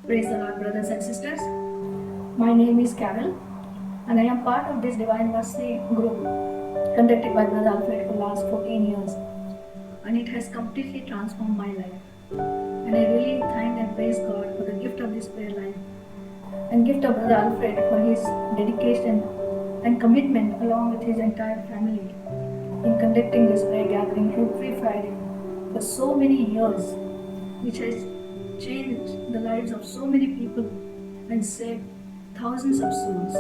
Praise the Lord, brothers and sisters. My name is Carol, and I am part of this Divine Mercy group conducted by Brother Alfred for the last 14 years, and it has completely transformed my life. And I really thank and praise God for the gift of this prayer life and gift of Brother Alfred for his dedication and commitment along with his entire family in conducting this prayer gathering every Friday for so many years, which has changed the lives of so many people and saved thousands of souls.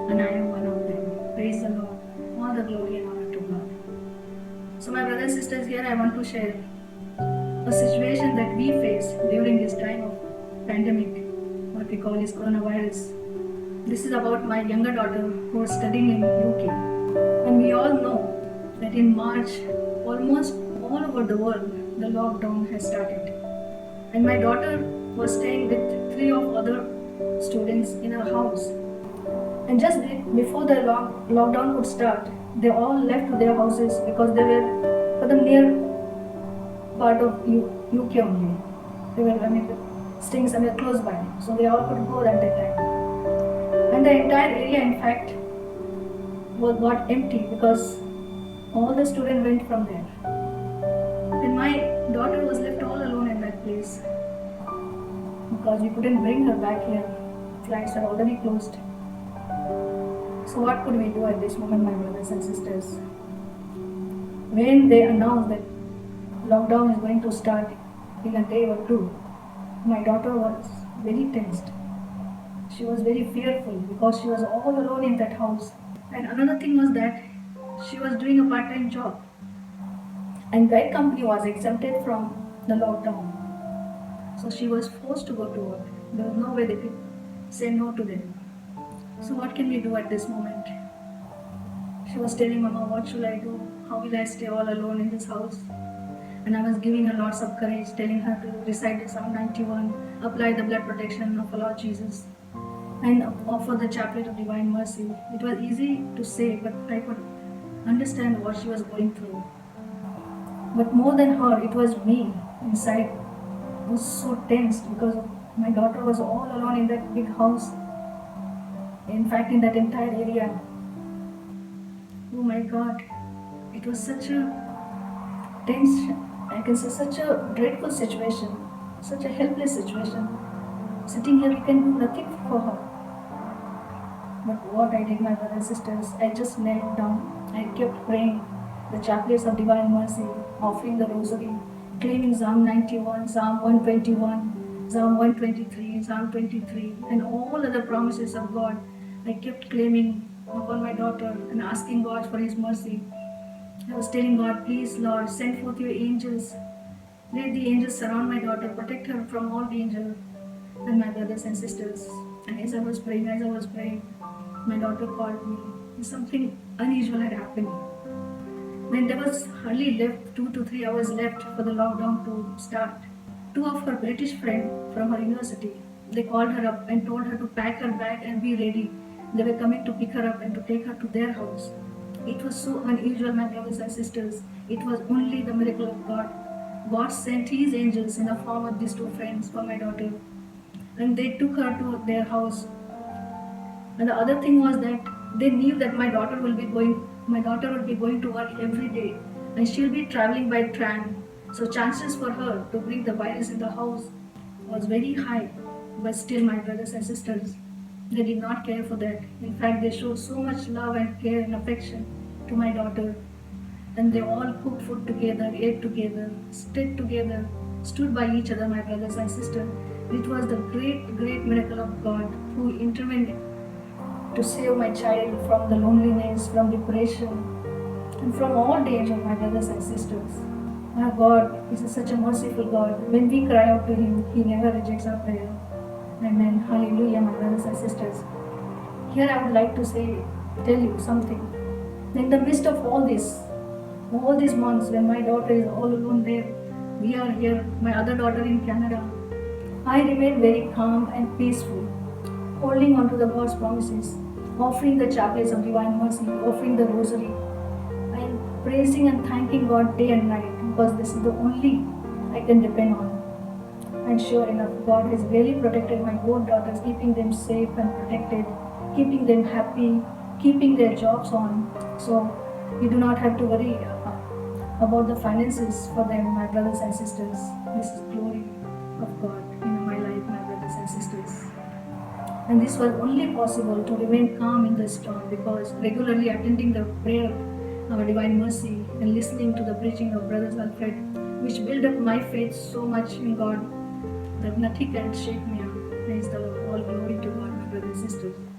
And I am one of them. Praise the Lord. All the glory and honor to God. So my brothers and sisters, here I want to share a situation that we face during this time of pandemic, what we call is coronavirus. This is about my younger daughter who is studying in UK. And we all know that in March, almost all over the world, the lockdown has started. And my daughter was staying with three of other students in a house. And just before the lockdown could start, they all left to their houses because they were for the near part of UK only. They were, staying somewhere close by, so they all could go at that time. And the entire area, in fact, got empty because all the students went from there. And my daughter was left all alone in that place because we couldn't bring her back here. Flights are already closed. So what could we do at this moment, my brothers and sisters? When they announced that lockdown is going to start in a day or two, my daughter was very tensed. She was very fearful because she was all alone in that house. And another thing was that she was doing a part-time job. And that company was exempted from the lockdown. So she was forced to go to work. There was no way they could say no to them. So what can we do at this moment? She was telling Mama, what should I do? How will I stay all alone in this house? And I was giving her lots of courage, telling her to recite Psalm 91, apply the blood protection of our Lord Jesus, and offer the chaplet of divine mercy. It was easy to say, but I could understand what she was going through. But more than her, it was me inside. I was so tense because my daughter was all alone in that big house. In fact, in that entire area. Oh my God, it was such a tense, I can say such a dreadful situation, such a helpless situation. Sitting here, we can do nothing for her. But what I did, my brothers and sisters, I just knelt down. I kept praying the chaplets of divine mercy, offering the rosary, claiming Psalm 91, Psalm 121, Psalm 123, Psalm 23, and all other promises of God. I kept claiming upon my daughter and asking God for His mercy. I was telling God, please, Lord, send forth your angels. Let the angels surround my daughter, protect her from all danger. And my brothers and sisters, and as I was praying, my daughter called me. Something unusual had happened. When there was hardly left 2 to 3 hours left for the lockdown to start, two of her British friends from her university, they called her up and told her to pack her bag and be ready. They were coming to pick her up and to take her to their house. It was so unusual, my brothers and sisters. It was only the miracle of God. God sent His angels in the form of these two friends for my daughter. And they took her to their house. And the other thing was that they knew that my daughter will be going to work every day. And she'll be traveling by tram. So chances for her to bring the virus in the house was very high. But still, my brothers and sisters, they did not care for that. In fact, they showed so much love and care and affection to my daughter. And they all cooked food together, ate together, stayed together, stood by each other, my brothers and sisters. It was the great, great miracle of God who intervened to save my child from the loneliness, from depression, and from all danger, my brothers and sisters. Our God is such a merciful God. When we cry out to Him, He never rejects our prayer. Amen. Hallelujah, my brothers and sisters. Here I would like to tell you something. In the midst of all these months when my daughter is all alone there, we are here, my other daughter in Canada, I remain very calm and peaceful, holding on to the God's promises, offering the chaplets of divine mercy, offering the rosary, and praising and thanking God day and night because this is the only I can depend on. And sure enough, God has really protected my both daughters, keeping them safe and protected, keeping them happy, keeping their jobs on. So you do not have to worry about the finances for them, my brothers and sisters. This is glory of God in my life, my brothers and sisters. And this was only possible to remain calm in the storm because regularly attending the prayer of Divine Mercy and listening to the preaching of Brother Alfred, which built up my faith so much in God that nothing can shake me up. Praise the Lord. All glory to God, my brothers and sisters.